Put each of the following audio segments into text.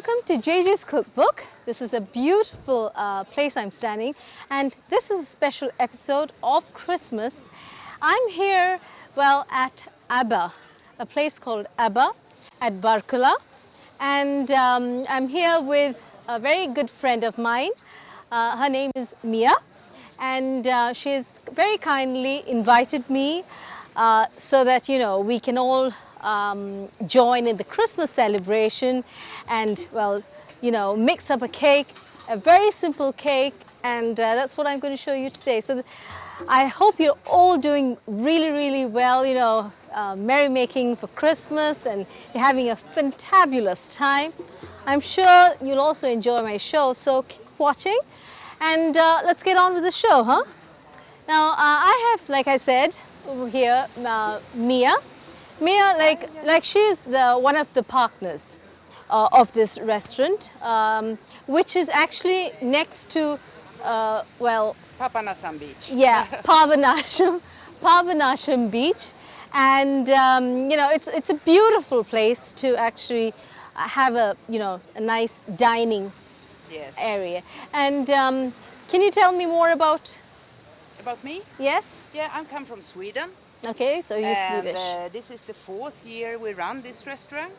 welcome to Jagee's Cookbook. This is a beautiful place I'm standing, and this is a special episode of Christmas. I'm here, well, at Abba, a place called Abba at Barkula, and I'm here with a very good friend of mine. Her name is Mia, and she's very kindly invited me so that, you know, we can all join in the Christmas celebration and, well, you know, mix up a cake, a very simple cake, and that's what I'm going to show you today. So I hope you're all doing really well, you know, merrymaking for Christmas, and you're having a fantabulous time. I'm sure you'll also enjoy my show, so keep watching, and let's get on with the show, huh? Now, I have, like I said, over here, Mia. Mia, like she's one of the partners of this restaurant, which is actually next to, well, Papanasam Beach. Yeah, Papanasham Beach, and you know, it's a beautiful place to actually have a, you know, a nice dining area. And can you tell me more about me? Yes. Yeah, I come from Sweden. Okay, so you're Swedish. This is the 4th year we run this restaurant.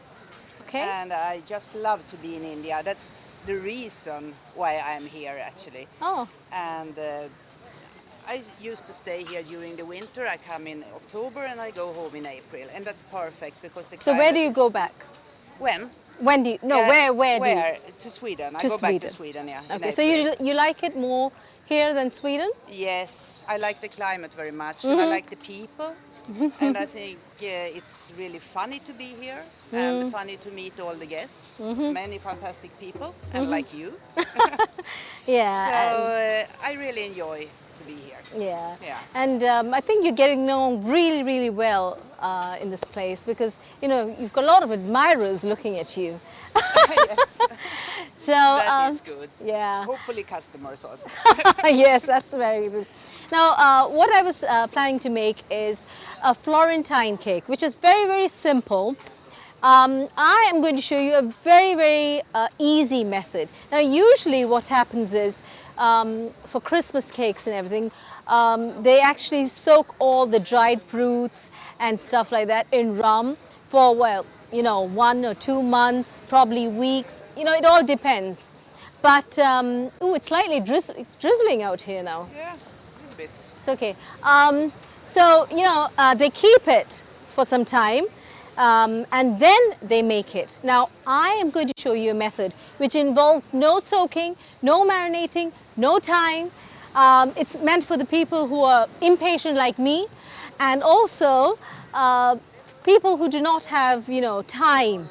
Okay. And I just love to be in India. That's the reason why I'm here, actually. Oh. And I used to stay here during the winter. I come in October and I go home in April, and that's perfect because the. So where do you go back? When? When do you? No, where do you? To Sweden. To I go Sweden. back to Sweden. Yeah. Okay, so you like it more here than Sweden? Yes, I like the climate very much. And I like the people, and I think it's really funny to be here and funny to meet all the guests. Many fantastic people, and like you. Yeah. So I really enjoy to be here. Yeah. Yeah. And I think you're getting known really well in this place, because, you know, you've got a lot of admirers looking at you. So That is good. Yeah. Hopefully customers also. Yes, that's very good. Now, what I was planning to make is a Florentine cake, which is very simple. I am going to show you a very easy method. Now, usually what happens is, for Christmas cakes and everything, they actually soak all the dried fruits and stuff like that in rum for, well, you know, 1 or 2 months, probably weeks. You know, it all depends. But, ooh, it's slightly it's drizzling out here now. Yeah, a little bit. It's okay. So, you know, they keep it for some time, and then they make it. Now, I am going to show you a method which involves no soaking, no marinating, no time. It's meant for the people who are impatient like me, and also people who do not have, you know, time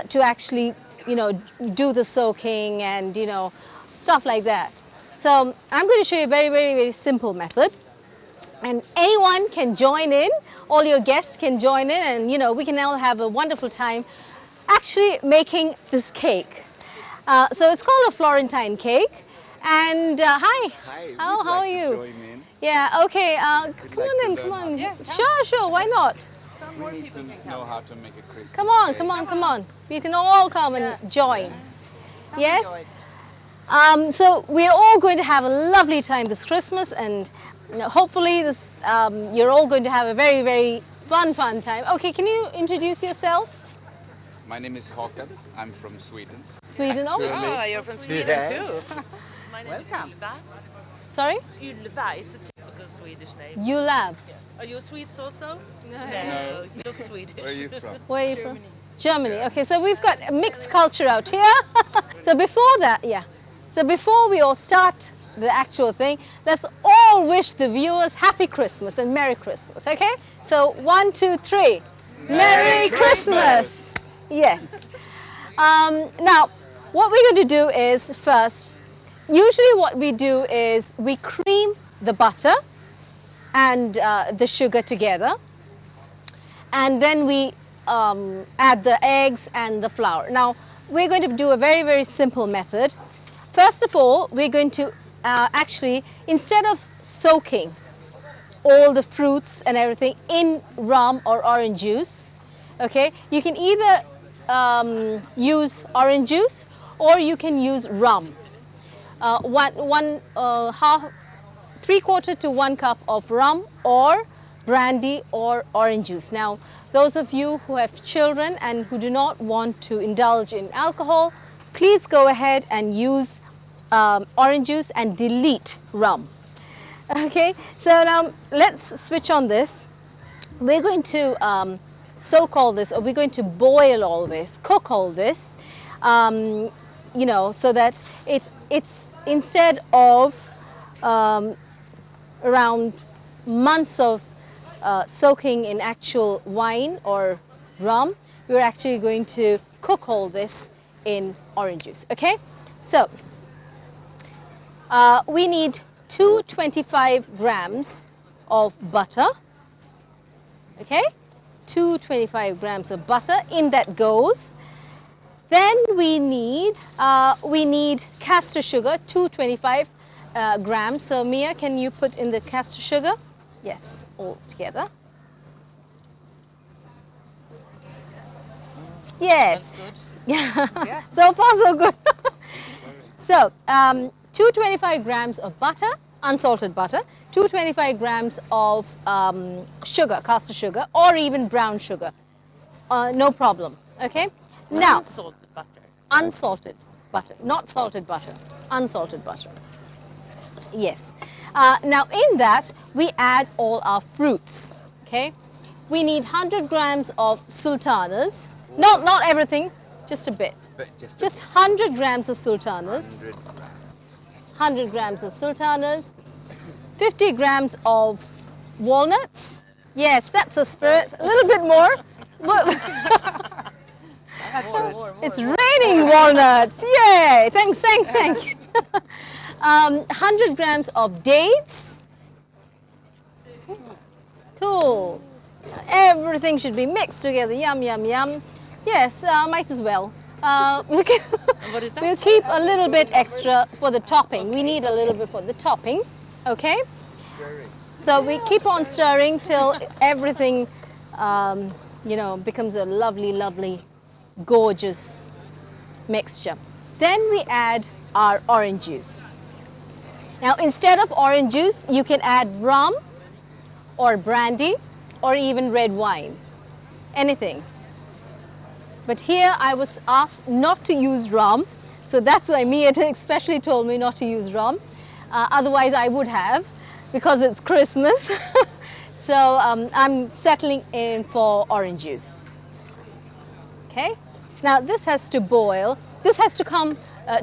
to actually, you know, do the soaking and, you know, stuff like that. So I'm going to show you a very simple method, and anyone can join in. All your guests can join in, and, you know, we can all have a wonderful time actually making this cake. So it's called a Florentine cake. And hi. Hi. How are you? Join in. Yeah. Okay. Come on in. Come on. Yeah, Sure. Why not? We need to know how to make a Christmas Come on. cake. Come on. You can all come and join. Yes. Enjoy it. So we're all going to have a lovely time this Christmas, and, you know, hopefully this you're all going to have a very fun time. Okay. Can you introduce yourself? My name is Håkan. I'm from Sweden. Sweden. Actually, Oh, you're from Sweden Yes. too. My name Welcome. is Ylva. Sorry. Ylva, it's a typical Swedish name. You love. Are you Swedes also? No. You look Swedish. Where are you from? Where are you from? Germany. Okay, so we've got a mixed culture out here. So before that, so before we all start the actual thing, let's all wish the viewers happy Christmas and Merry Christmas, okay? So 1, 2, 3. Merry Christmas! Yes. Now, what we're going to do is, first, usually what we do is we cream the butter and the sugar together, and then we add the eggs and the flour. Now, we're going to do a very simple method. First of all, we're going to actually, instead of soaking all the fruits and everything in rum or orange juice, okay, you can either use orange juice or you can use rum. Three-quarter to 1 cup of rum or brandy or orange juice. Now, those of you who have children and who do not want to indulge in alcohol, please go ahead and use orange juice and delete rum. Okay, so now let's switch on this. We're going to soak all this, or we're going to boil all this, cook all this, you know, so that it's instead of around months of soaking in actual wine or rum, we're actually going to cook all this in orange juice. Okay, so we need 225 grams of butter. Okay, 225 grams of butter, in that goes. Then we need castor sugar, 225 grams. So Mia, can you put in the castor sugar? Yes, all together. Yes. Yeah. So far so good. So 225 grams of butter, unsalted butter, 225 grams of sugar, castor sugar, or even brown sugar. No problem. Okay. Now, Unsalted butter. unsalted butter, not salted butter, unsalted butter. Yes. Now in that we add all our fruits. Okay. We need 100 grams of sultanas. Not everything, just a bit. But Just 100 grams of sultanas. 100 grams of sultanas. 50 grams of walnuts. Yes, that's the spirit. A little bit more. It's raining walnuts. Yay! Thanks. 100 grams of dates. Cool. Everything should be mixed together. Yum, yum, yum. Yes, might as well. What is that? We'll keep a little bit extra for the topping. We need a little bit for the topping. Okay? So we keep on stirring till everything, you know, becomes a lovely, lovely, gorgeous mixture. Then we add our orange juice. Now, instead of orange juice, you can add rum or brandy or even red wine, anything. But here I was asked not to use rum, so that's why Mia especially told me not to use rum. Otherwise I would have, because it's Christmas. So I'm settling in for orange juice. Okay, now this has to boil. This has to come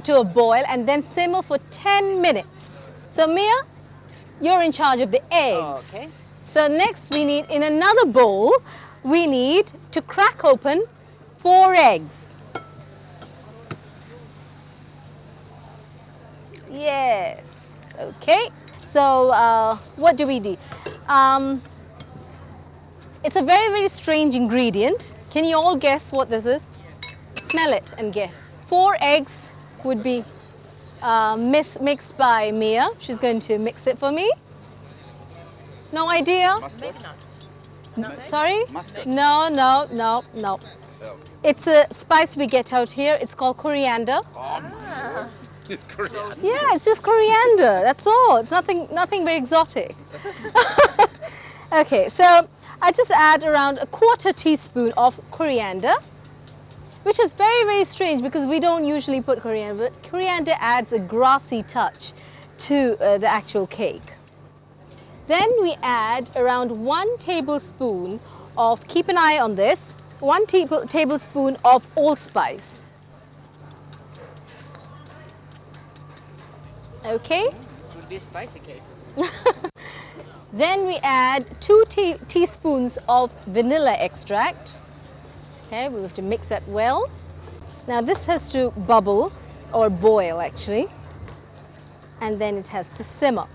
to a boil and then simmer for 10 minutes. So Mia, you're in charge of the eggs. Okay. So next we need, in another bowl, we need to crack open 4 eggs. Yes. Okay. So what do we do? It's a very, very strange ingredient. Can you all guess what this is? Smell it and guess. 4 eggs would be mixed by Mia. She's going to mix it for me. No idea? Mustard? Maybe not. Sorry? Mustard. No. Oh. It's a spice we get out here. It's called coriander. It's Korean. Yeah, it's just coriander. That's all. It's nothing very exotic. Okay, so I just add around a 1/4 teaspoon of coriander, which is very, very strange because we don't usually put coriander, but coriander adds a grassy touch to the actual cake. Then we add around 1 tablespoon of, keep an eye on this, 1 tablespoon of allspice. Okay. It will be a spicy cake. Then we add 2 teaspoons of vanilla extract. Okay, we have to mix that well. Now this has to bubble or boil actually, and then it has to simmer.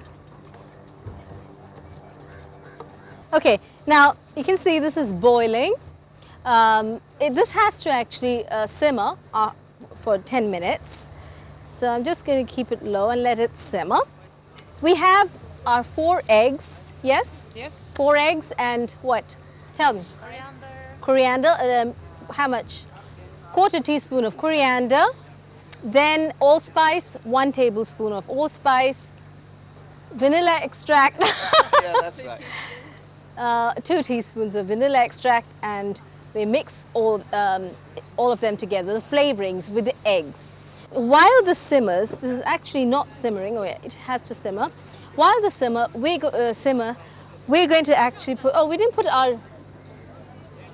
Okay, now you can see this is boiling. This has to actually simmer for 10 minutes. So I'm just going to keep it low and let it simmer. We have our 4 eggs. Yes? Yes. 4 eggs and what? Tell me. Coriander. Coriander. How much? 1/4 teaspoon of coriander, then allspice, 1 tablespoon of allspice, vanilla extract, Yeah, that's right. 2 teaspoons of vanilla extract, and we mix all of them together, the flavorings with the eggs. While this simmers, this is actually not simmering, it has to simmer. While the simmer, we're going to actually put, we didn't put our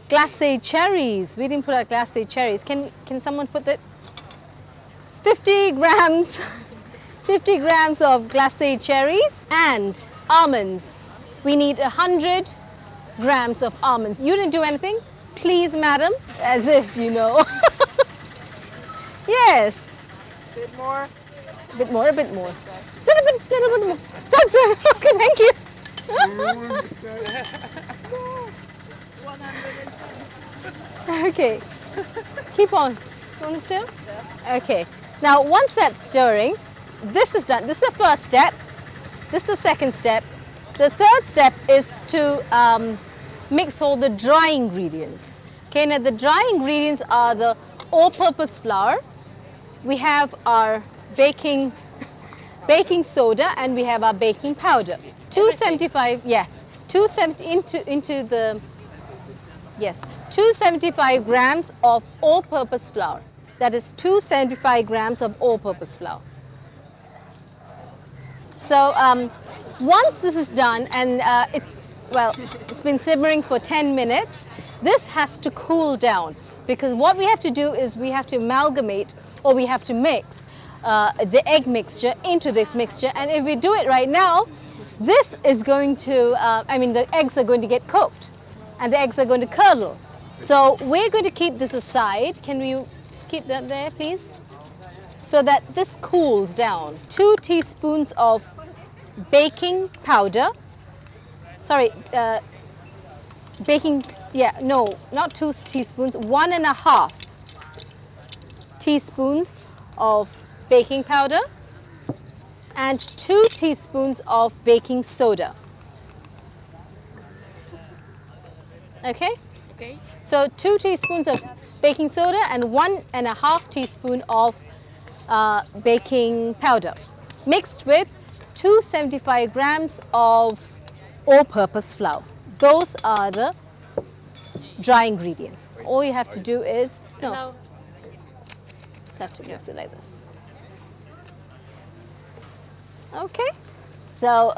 glacé cherries. We didn't put our glacé cherries. Can someone put that? 50 grams, 50 grams of glacé cherries and almonds. We need 100 grams of almonds. You didn't do anything? Please, madam, as if you know. Yes. A bit more. A bit more, a bit more. Little bit more. That's it. Okay, thank you. 110. Okay. Keep on. You want to stir? Okay. Now, once that's stirring, this is done. This is the first step. This is the second step. The third step is to mix all the dry ingredients. Okay, now the dry ingredients are the all-purpose flour. We have our baking soda, and we have our baking powder. 275, yes. 275 grams of all-purpose flour. That is 275 grams of all-purpose flour. So once this is done, and it's been simmering for 10 minutes, this has to cool down, because what we have to do is we have to amalgamate, or we have to mix the egg mixture into this mixture. And if we do it right now, this is going to, the eggs are going to get cooked and the eggs are going to curdle. So we're going to keep this aside. Can we just keep that there, please? So that this cools down. 2 teaspoons of baking powder. Sorry, not 2 teaspoons, 1.5 teaspoons of baking powder and 2 teaspoons of baking soda. Okay? Okay. So 2 teaspoons of baking soda and 1.5 teaspoon of baking powder, mixed with 275 grams of all-purpose flour. Those are the dry ingredients. All you have to do is, Now, just have to mix it like this. Okay. So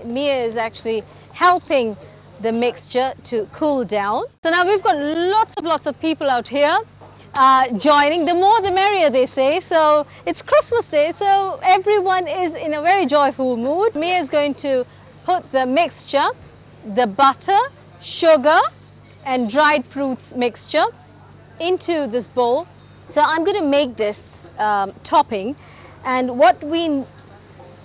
Mia is actually helping the mixture to cool down. So now we've got lots of people out here joining. The more the merrier, they say. So it's Christmas Day, so everyone is in a very joyful mood. Mia is going to put the mixture, the butter, sugar and dried fruits mixture into this bowl. So I'm going to make this topping, and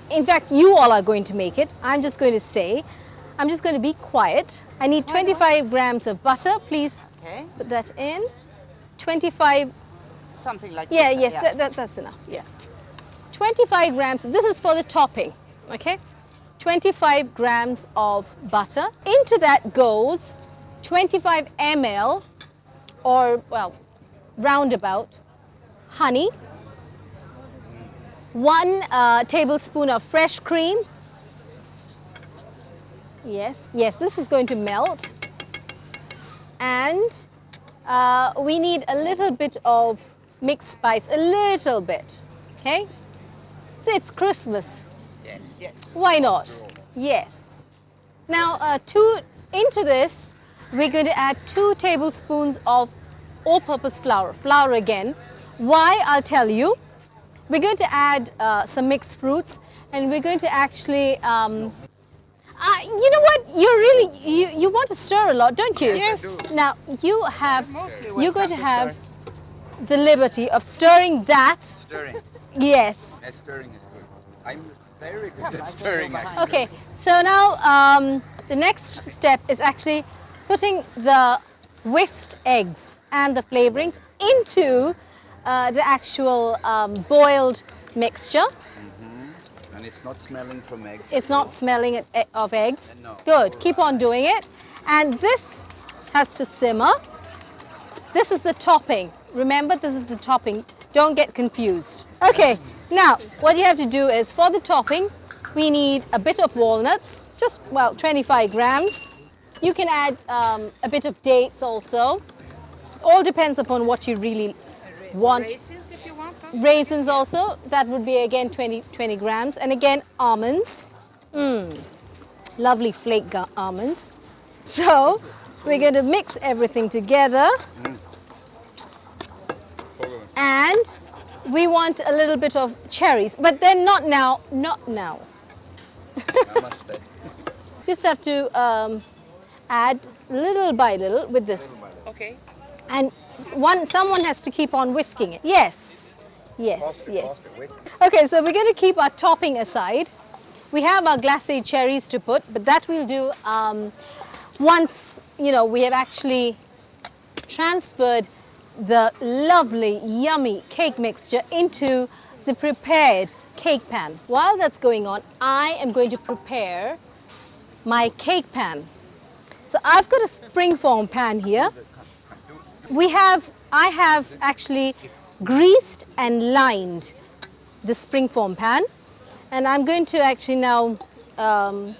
in fact you all are going to make it. I'm just going to be quiet. I need 25 grams of butter. Please put that in. 25. Something like Yeah, this. yes, that's enough. Yes. 25 grams. This is for the topping. Okay. 25 grams of butter. Into that goes 25 ml, or roundabout, honey. 1 tablespoon of fresh cream. Yes, this is going to melt. And we need a little bit of mixed spice, a little bit. Okay? So it's Christmas. Yes. Why not? Yes. Now, into this, we're going to add 2 tablespoons of all-purpose flour. Flour again. Why? I'll tell you. We're going to add some mixed fruits, and we're going to actually, you know what? You want to stir a lot, don't you? Yes. Now you're going to have stir. the liberty of stirring that. Stirring. Yes. Yes, stirring is good. I'm very good at stirring, actually. Okay. So now the next step is actually putting the whisked eggs and the flavorings into the actual boiled mixture. And it's not smelling from eggs. It's not smelling of eggs. No. Good. Keep on doing it. And this has to simmer. This is the topping. Remember, this is the topping. Don't get confused. Okay, now what you have to do is for the topping, we need a bit of walnuts, just, well, 25 grams. You can add a bit of dates also. All depends upon what you really want. Raisins if you want. Huh? Raisins also, that would be again 20 grams. And again, almonds. Lovely flake almonds. So we're going to mix everything together. And we want a little bit of cherries, but then not now, not now. Just have to add little by little with this. Okay. And someone has to keep on whisking it. Yes, yes, yes. Okay, so we're going to keep our topping aside. We have our glacé cherries to put, but that we'll do once, you know, we have actually transferred the lovely, yummy cake mixture into the prepared cake pan. While that's going on, I am going to prepare my cake pan. So I've got a springform pan here. I have actually greased and lined the springform pan, and I'm going to actually now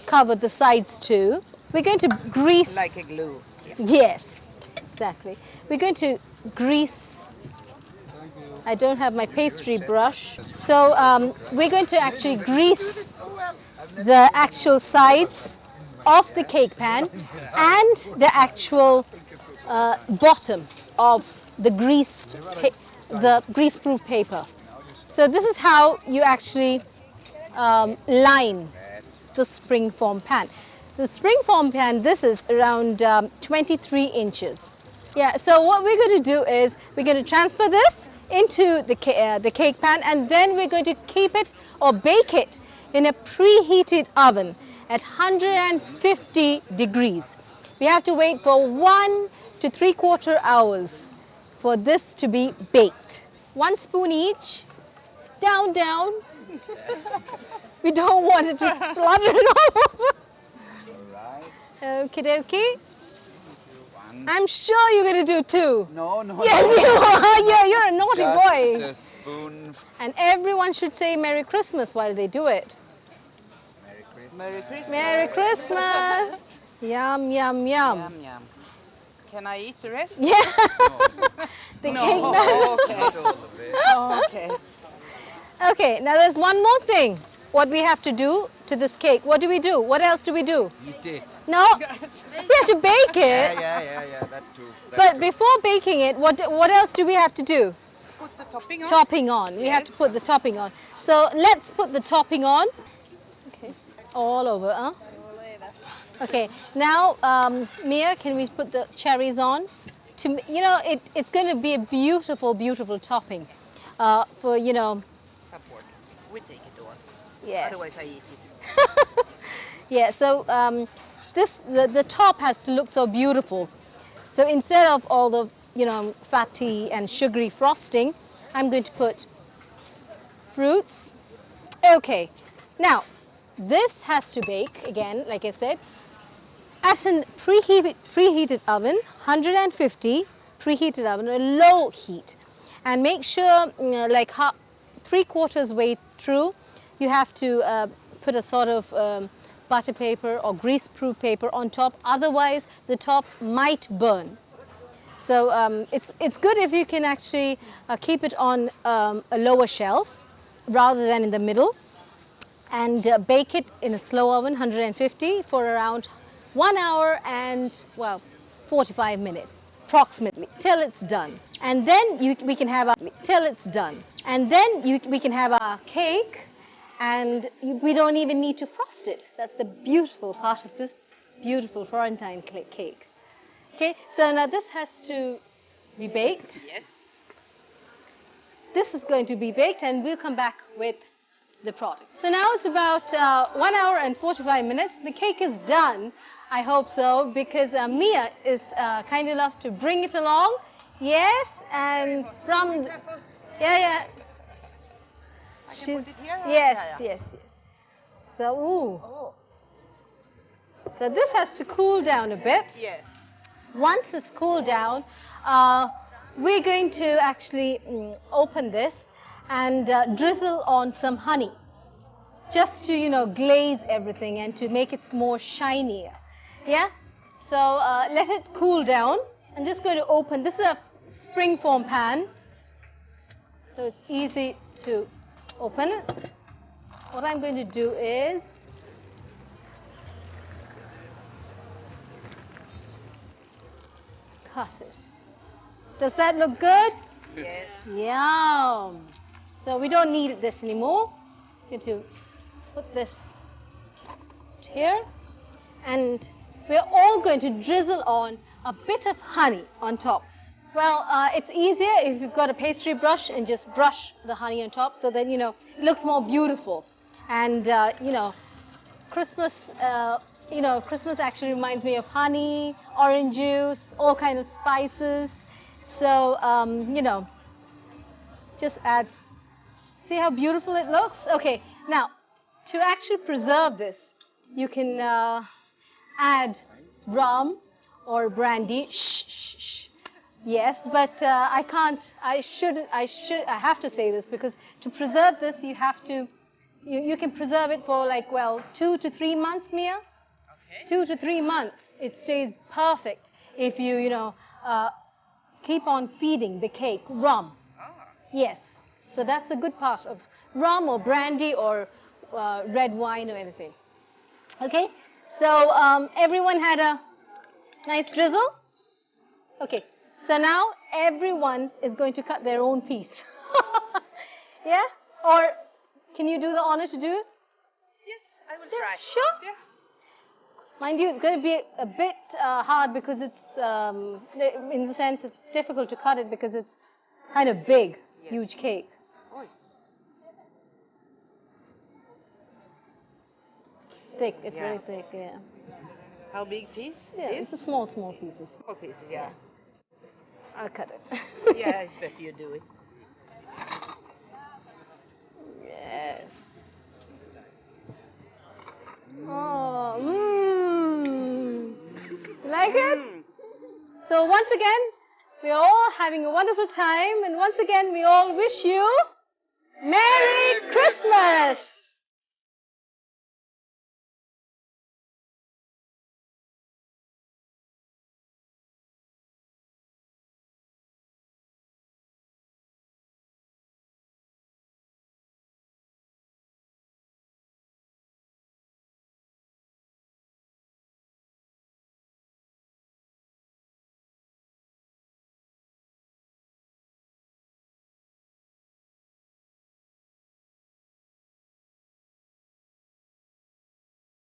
cover the sides too. We're going to grease. Like a glue. Yes, exactly. We're going to grease. I don't have my pastry brush. So we're going to actually grease the actual sides of the cake pan and the actual bottom of the grease-proof paper. So this is how you actually line the springform pan. The springform pan, this is around 23 inches. Yeah, so what we're going to do is we're going to transfer this into the cake pan, and then we're going to keep it or bake it in a preheated oven at 150 degrees. We have to wait for 1 to 3/4 hours for this to be baked. 1 spoon each, down, down. We don't want it to splutter it all over. Okie dokie. I'm sure you're going to do 2. No, no. Yes, you are. Yeah, you're a naughty boy. Just a spoon. And everyone should say Merry Christmas while they do it. Merry Christmas. Merry Christmas. Merry Christmas. Yum, yum, yum. Yum, yum. Can I eat the rest? Yeah. The cake man. Okay. Not all of it. Okay. Okay, now there's one more thing. What we have to do to this cake. What do we do? What else do we do? Eat it. No, we have to bake it. Yeah, that too. But before baking it, what else do we have to do? Put the topping on. Topping on. We have to Yes. put the topping on. So let's put the topping on. Okay, all over, huh? Okay, now Mia, can we put the cherries on? You know, it's going to be a beautiful, beautiful topping for, you know. Support. We take it all. Yes. Otherwise I eat it. Yeah, so the top has to look so beautiful. So instead of all the, you know, fatty and sugary frosting, I'm going to put fruits. Okay, now this has to bake again, like I said, at a preheated oven, 150 preheated oven, a low heat, and make sure like 3/4 way through, you have to put a sort of butter paper or grease-proof paper on top. Otherwise, the top might burn. So it's good if you can actually keep it on a lower shelf rather than in the middle, and bake it in a slow oven, 150, for around 1 hour and, well, 45 minutes approximately, till it's done. And then we can have our cake, and we don't even need to frost it. That's the beautiful part of this beautiful Florentine cake. Okay, so now this has to be baked. Yes. This is going to be baked, and we'll come back with the product. So now it's about 1 hour and 45 minutes. The cake is done. I hope so, because Mia is kind enough to bring it along. Yes, and from... Yeah. I can put it here? Or? Yes, Yeah. yes. So, ooh. So this has to cool down a bit. Yes. Once it's cooled down, we're going to actually open this and drizzle on some honey, just to, glaze everything and to make it more shinier. Yeah? So let it cool down. I'm just going to open. This is a springform pan, so it's easy to open it. What I'm going to do is cut it. Does that look good? Yes. Yum. So we don't need this anymore. I'm going to put this here, and we're all going to drizzle on a bit of honey on top. Well, it's easier if you've got a pastry brush and just brush the honey on top, so that, it looks more beautiful. And, Christmas, Christmas actually reminds me of honey, orange juice, all kinds of spices. So, just add. See how beautiful it looks? Okay, now, to actually preserve this, you can add rum or brandy. Shh, shh, shh. Yes, but I can't. I have to say this, because to preserve this, you have to. You can preserve it for 2 to 3 months, Mia. Okay. 2 to 3 months. It stays perfect if you keep on feeding the cake rum. Ah. Yes. So that's the good part of rum or brandy or red wine or anything. Okay. So everyone had a nice drizzle. Okay. So now everyone is going to cut their own piece. Yeah? Or can you do the honor to do it? Yes, I will Yeah, try. sure. Yeah. Mind you, it's going to be a bit hard, because it's, in the sense, it's difficult to cut it because it's kind of big, Yes. huge cake. Oi. Thick, it's Yeah. very thick, yeah. How big piece? Yeah, This? it's a small pieces. Small pieces, yeah. I'll cut it. Yeah, it's better you do it. Yes. Oh, mmm. Like it? Mm. So once again, we're all having a wonderful time, and once again, we all wish you Merry Christmas!